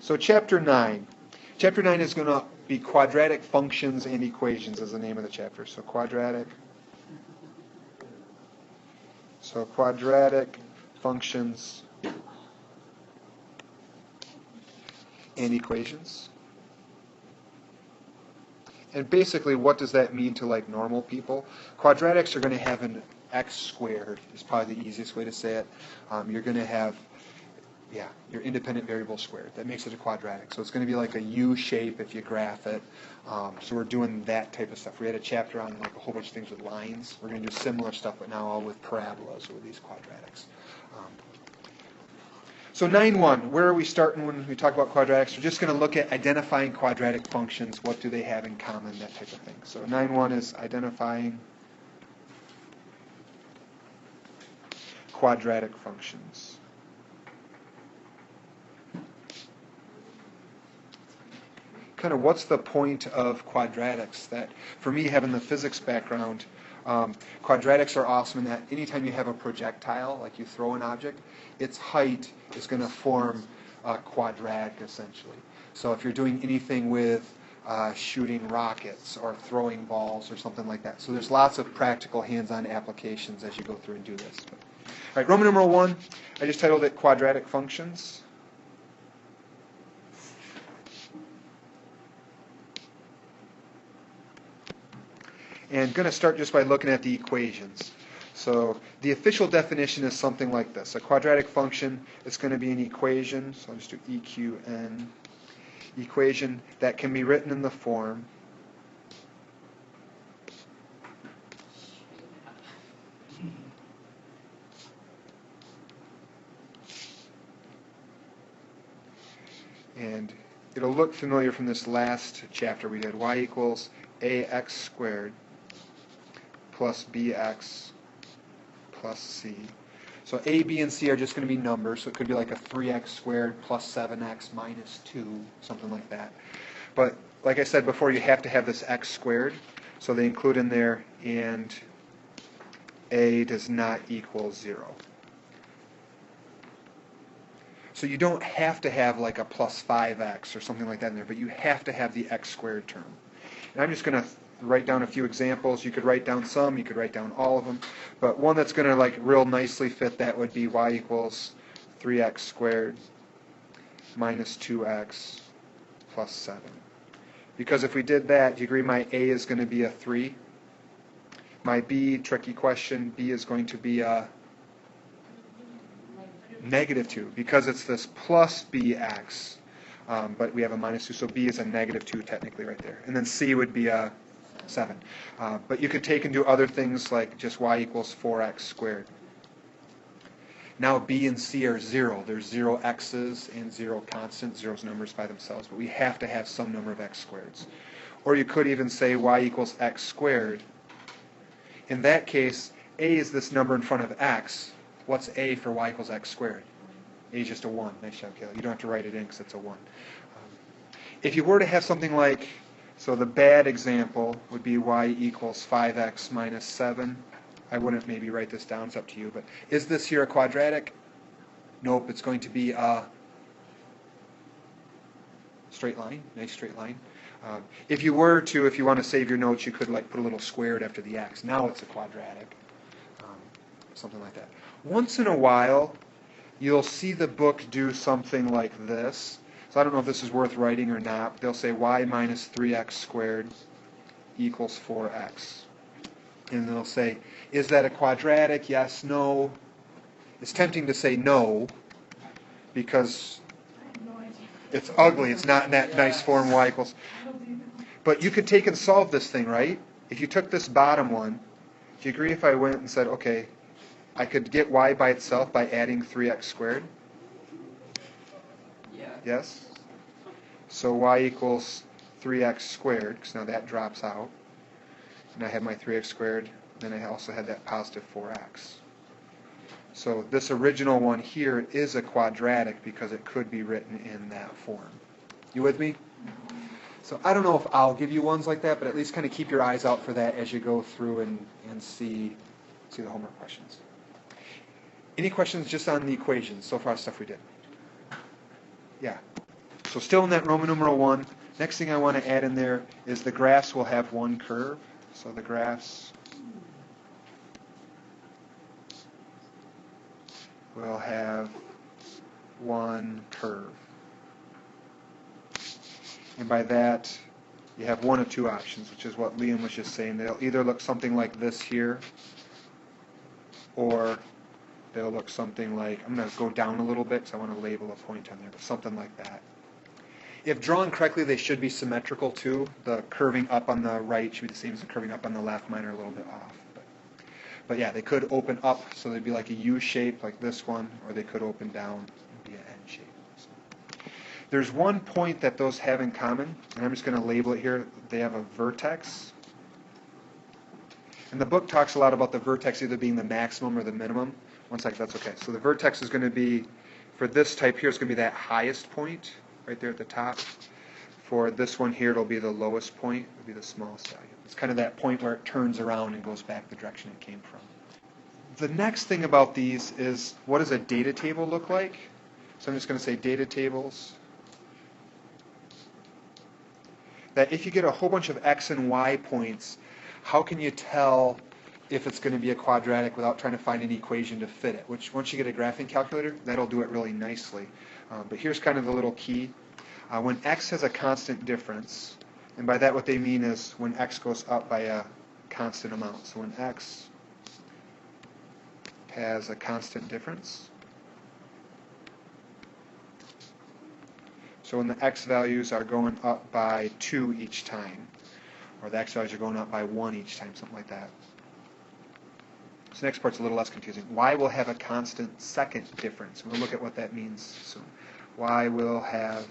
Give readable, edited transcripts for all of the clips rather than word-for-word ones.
So chapter 9. Chapter 9 is going to be quadratic functions and equations is the name of the chapter. So quadratic functions and equations. And basically, what does that mean to like normal people? Quadratics are going to have an x squared is probably the easiest way to say it. You're going to have your independent variable squared. That makes it a quadratic. So it's going to be like a U shape if you graph it. So we're doing that type of stuff. We had a chapter on like a whole bunch of things with lines. We're going to do similar stuff, but now all with parabolas or with these quadratics. So 9.1, where are we starting when we talk about quadratics? We're just going to look at identifying quadratic functions. What do they have in common, that type of thing. So 9.1 is identifying quadratic functions. Kind of what's the point of quadratics? That for me, having the physics background, quadratics are awesome in that anytime you have a projectile, like you throw an object, its height is going to form a quadratic essentially. So if you're doing anything with shooting rockets or throwing balls or something like that. So there's lots of practical hands-on applications as you go through and do this. All right, Roman numeral 1, I just titled it quadratic functions. And going to start just by looking at the equations. So the official definition is something like this. A quadratic function is going to be an equation, so I'll just do EQN, equation that can be written in the form and it'll look familiar from this last chapter we did. Y equals ax squared plus bx plus c. So a, b, and c are just going to be numbers, so it could be like a 3x squared plus 7x minus 2, something like that. But like I said before, you have to have this x squared, so they include in there, and a does not equal 0. So you don't have to have like a plus 5x or something like that in there, but you have to have the x squared term. And I'm just going to write down a few examples. You could write down some, you could write down all of them, but one that's going to like real nicely fit that would be y equals 3x squared minus 2x plus 7. Because if we did that, do you agree my a is going to be a 3? My b, tricky question, b is going to be a negative 2, because it's this plus bx, but we have a minus 2, so b is a negative 2 technically right there. And then c would be a 7. But you could take and do other things like just y equals 4x squared. Now b and c are 0. There's 0 x's and 0 constants. Zero's numbers by themselves, but we have to have some number of x squareds. Or you could even say y equals x squared. In that case, a is this number in front of x. What's a for y equals x squared? A is just a 1. Nice job, Caleb. You don't have to write it in because it's a 1. If you were to have something like, so the bad example would be y equals 5x minus 7. I wouldn't maybe write this down, it's up to you, but is this here a quadratic? Nope, it's going to be a straight line, nice straight line. If you want to save your notes, you could like put a little squared after the x. Now it's a quadratic, something like that. Once in a while, you'll see the book do something like this. So I don't know if this is worth writing or not. They'll say y minus 3x squared equals 4x. And they'll say, is that a quadratic? Yes, no. It's tempting to say no, because it's ugly. It's not in that nice form, y equals. But you could take and solve this thing, right? If you took this bottom one, do you agree if I went and said, okay, I could get y by itself by adding 3x squared? Yes? So y equals 3x squared, because now that drops out. And I have my 3x squared, then I also had that positive 4x. So this original one here is a quadratic because it could be written in that form. You with me? So I don't know if I'll give you ones like that, but at least kind of keep your eyes out for that as you go through and see the homework questions. Any questions just on the equations, so far stuff we did? Yeah. So still in that Roman numeral 1. Next thing I want to add in there is the graphs will have one curve. So the graphs will have one curve. And by that, you have one of two options, which is what Liam was just saying. They'll either look something like this here, or they'll look something like, I'm going to go down a little bit because I want to label a point on there, but something like that. If drawn correctly, they should be symmetrical too. The curving up on the right should be the same as the curving up on the left. Mine are a little bit off. But yeah, they could open up, so they'd be like a U shape like this one, or they could open down and be an N shape. So there's one point that those have in common, and I'm just going to label it here. They have a vertex. And the book talks a lot about the vertex either being the maximum or the minimum. One second, that's okay. So the vertex is going to be, for this type here, it's going to be that highest point right there at the top. For this one here, it'll be the lowest point. It'll be the smallest value. It's kind of that point where it turns around and goes back the direction it came from. The next thing about these is, what does a data table look like? So I'm just going to say data tables. That if you get a whole bunch of x and y points, how can you tell if it's going to be a quadratic without trying to find an equation to fit it? Which, once you get a graphing calculator, that'll do it really nicely. But here's kind of the little key. When x has a constant difference, and by that what they mean is when x goes up by a constant amount. So when x has a constant difference, so when the x values are going up by 2 each time, or the x values are going up by 1 each time, something like that. So the next part's a little less confusing. Y will have a constant second difference. We'll look at what that means soon. Y will have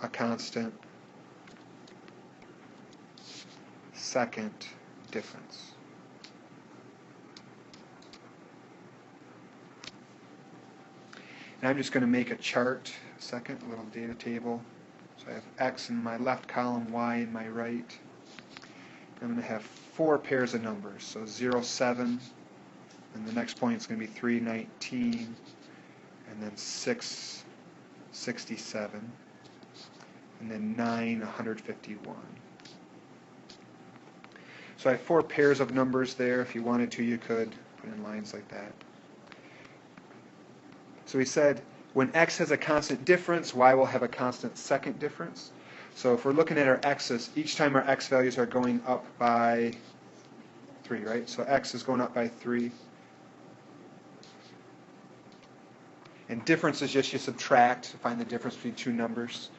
a constant second difference. And I'm just going to make a chart, a little data table. So I have x in my left column, y in my right. I'm going to have 4 pairs of numbers. So 0, 7, and the next point is going to be 3, 19, and then 6, 67. And then 9, 151. So I have 4 pairs of numbers there. If you wanted to, you could put in lines like that. So we said when x has a constant difference, y will have a constant second difference. So if we're looking at our x's, each time our x values are going up by 3, right? So x is going up by 3. And difference is just you subtract to find the difference between two numbers.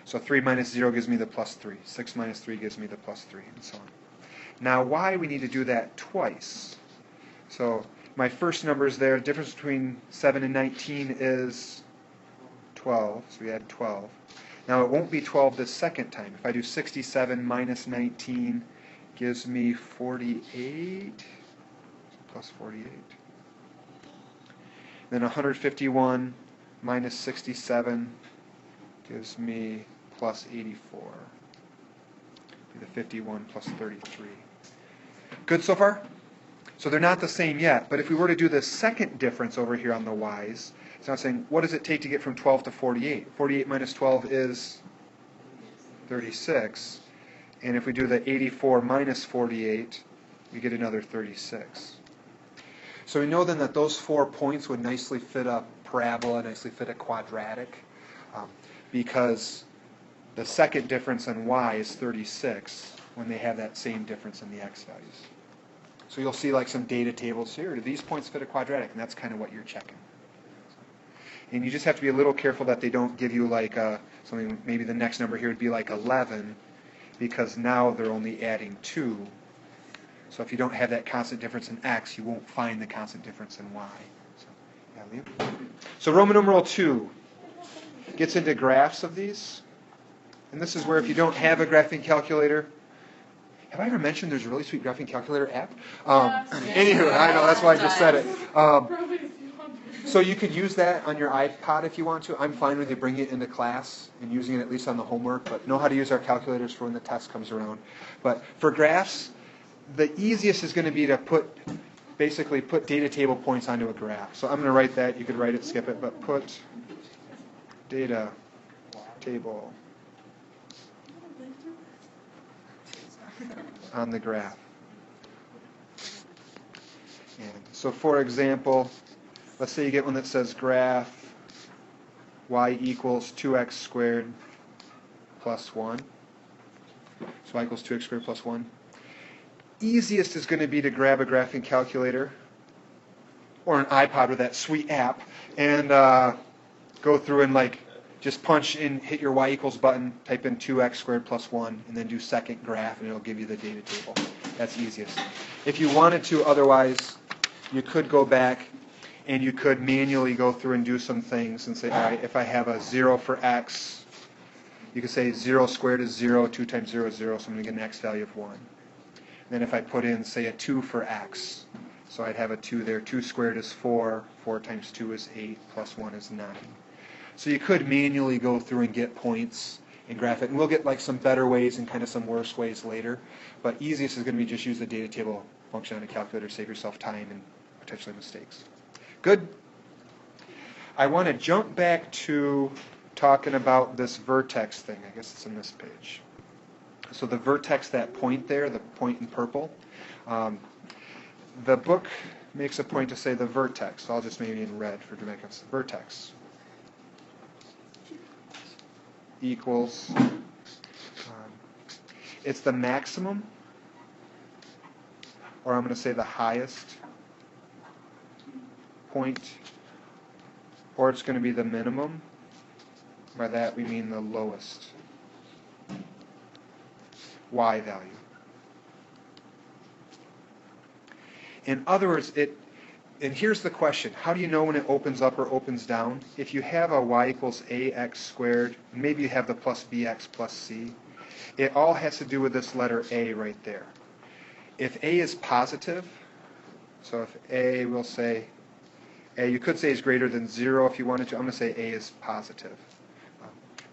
So 3 minus 0 gives me the plus 3. 6 minus 3 gives me the plus 3, and so on. Now, why we need to do that twice? So my first number is there. The difference between 7 and 19 is 12. So we add 12. Now, it won't be 12 this second time. If I do 67 minus 19 gives me 48, plus 48. Then 151 minus 67 gives me plus 84. Be the 51 plus 33. Good so far? So they're not the same yet, but if we were to do the second difference over here on the y's, it's now saying, what does it take to get from 12 to 48? 48 minus 12 is 36. And if we do the 84 minus 48, we get another 36. So we know then that those 4 points would nicely fit a parabola, nicely fit a quadratic, because the second difference in y is 36 when they have that same difference in the x values. So you'll see like some data tables here. Do these points fit a quadratic? And that's kind of what you're checking. And you just have to be a little careful that they don't give you like something, maybe the next number here would be like 11, because now they're only adding 2. So if you don't have that constant difference in x, you won't find the constant difference in y. So, yeah, Liam? So Roman numeral 2 gets into graphs of these. And this is where if you don't have a graphing calculator, have I ever mentioned there's a really sweet graphing calculator app? Anywho, I know, that's why I just said it. So you could use that on your iPod if you want to. I'm fine with you bringing it into class and using it at least on the homework, but know how to use our calculators for when the test comes around. But for graphs, the easiest is going to be to basically put data table points onto a graph. So I'm going to write that. You could write it, skip it, but put data table on the graph. And so for example, let's say you get one that says graph y equals 2x squared plus 1. So y equals 2x squared plus 1. Easiest is going to be to grab a graphing calculator or an iPod with that sweet app and go through and like just punch in, hit your y equals button, type in 2x squared plus 1, and then do second graph, and it'll give you the data table. That's easiest. If you wanted to, otherwise, you could go back and you could manually go through and do some things and say, all right, if I have a 0 for x, you could say 0 squared is 0, 2 times 0 is 0, so I'm going to get an x value of 1. And then if I put in, say, a 2 for x, so I'd have a 2 there. 2 squared is 4, 4 times 2 is 8, plus 1 is 9. So you could manually go through and get points and graph it. And we'll get like some better ways and kind of some worse ways later. But easiest is going to be just use the data table function on a calculator, save yourself time and potentially mistakes. Good. I want to jump back to talking about this vertex thing. I guess it's in this page. So the vertex, that point there, the point in purple, the book makes a point to say the vertex. So I'll just maybe in red for dramatic emphasis. Vertex equals, it's the maximum, or I'm going to say the highest point, or it's going to be the minimum. By that we mean the lowest y value. In other words, and here's the question, how do you know when it opens up or opens down? If you have a y equals ax squared, maybe you have the plus bx plus c, it all has to do with this letter a right there. If a is positive, so if a, we'll say, a, you could say is greater than 0 if you wanted to. I'm going to say a is positive.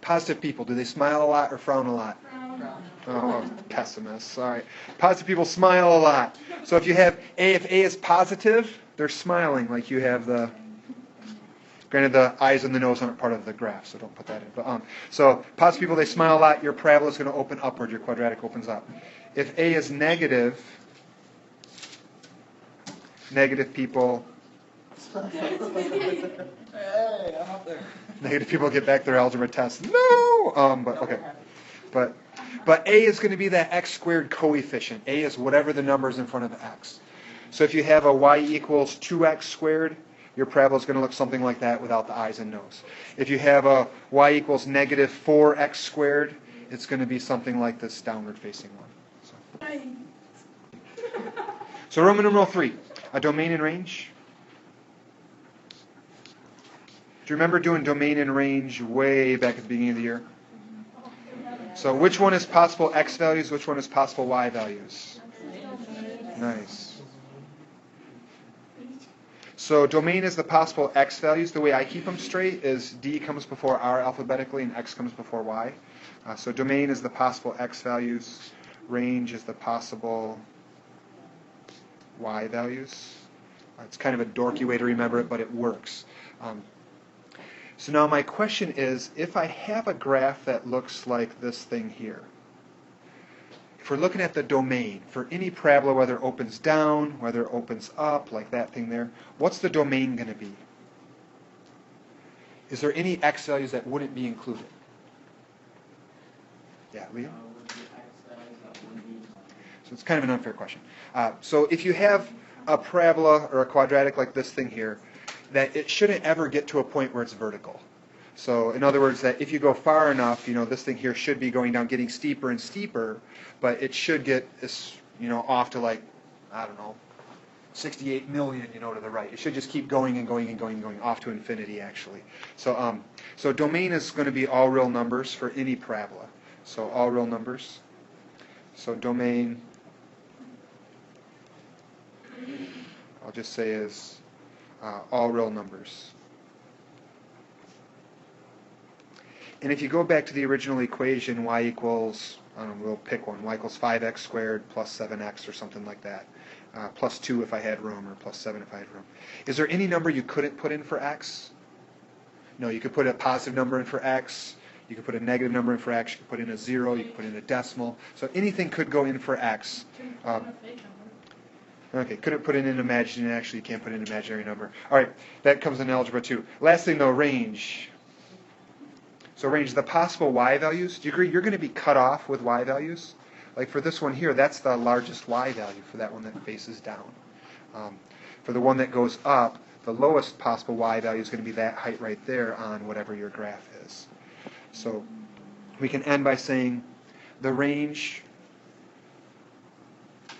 Positive people, do they smile a lot or frown a lot? Oh, pessimists. All right. Positive people smile a lot. So if you have a, if a is positive, they're smiling like you have the, granted the eyes and the nose aren't part of the graph, so don't put that in. But so positive people, they smile a lot, your parabola is going to open upward, your quadratic opens up. If a is negative, negative people, Hey, I'm up there. negative people get back their algebra test. No! But okay. But a is going to be that x squared coefficient. A is whatever the number is in front of x. So if you have a y equals 2x squared, your parabola is going to look something like that without the eyes and nose. If you have a y equals negative 4x squared, it's going to be something like this downward facing one. So Roman numeral 3, a domain and range. Do you remember doing domain and range way back at the beginning of the year? So which one is possible x values, which one is possible y values? Nice. So domain is the possible x values. The way I keep them straight is d comes before r alphabetically and x comes before y. So domain is the possible x values. Range is the possible y values. It's kind of a dorky way to remember it, but it works. So now my question is, if I have a graph that looks like this thing here, if we're looking at the domain, for any parabola, whether it opens down, whether it opens up, like that thing there, what's the domain going to be? Is there any x values that wouldn't be included? Yeah, Liam? So it's kind of an unfair question. So if you have a parabola or a quadratic like this thing here, that it shouldn't ever get to a point where it's vertical. So in other words, that if you go far enough, this thing here should be going down, getting steeper and steeper, but it should get, off to like, I don't know, 68 million, to the right. It should just keep going and going and going and going, off to infinity, actually. So, so domain is going to be all real numbers for any parabola. So all real numbers. So domain, I'll just say is all real numbers. And if you go back to the original equation, y equals, I don't know, we'll pick one, y equals 5x squared plus 7x or something like that. Plus 2 if I had room, or plus 7 if I had room. Is there any number you couldn't put in for x? No, you could put a positive number in for x, you could put a negative number in for x, you could put in a 0, you could put in a decimal. So anything could go in for x. Okay, couldn't put in an imaginary, actually you can't put in an imaginary number. All right, that comes in algebra 2. Last thing though, range. So range, the possible y values, do you agree you're going to be cut off with y values? Like for this one here, that's the largest y value for that one that faces down. For the one that goes up, the lowest possible y value is going to be that height right there on whatever your graph is. So we can end by saying the range,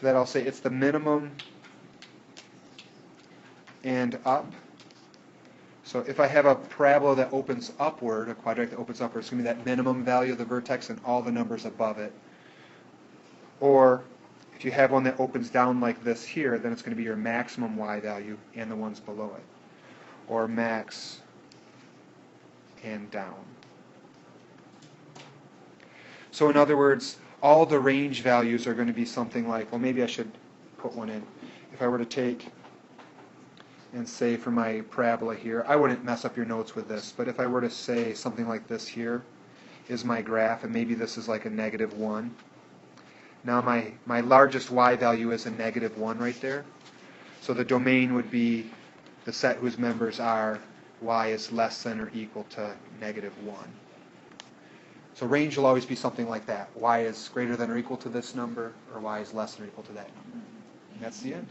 that I'll say it's the minimum and up. So if I have a parabola that opens upward, a quadratic that opens upward, it's going to be that minimum value of the vertex and all the numbers above it. Or if you have one that opens down like this here, then it's going to be your maximum y value and the ones below it. Or max and down. So in other words, all the range values are going to be something like, well, maybe I should put one in. If I were to take and say for my parabola here, I wouldn't mess up your notes with this, but if I were to say something like this here is my graph, and maybe this is like a -1. Now my largest y value is a -1 right there. So the domain would be the set whose members are y is less than or equal to -1. So range will always be something like that. Y is greater than or equal to this number, or y is less than or equal to that number. And that's the end.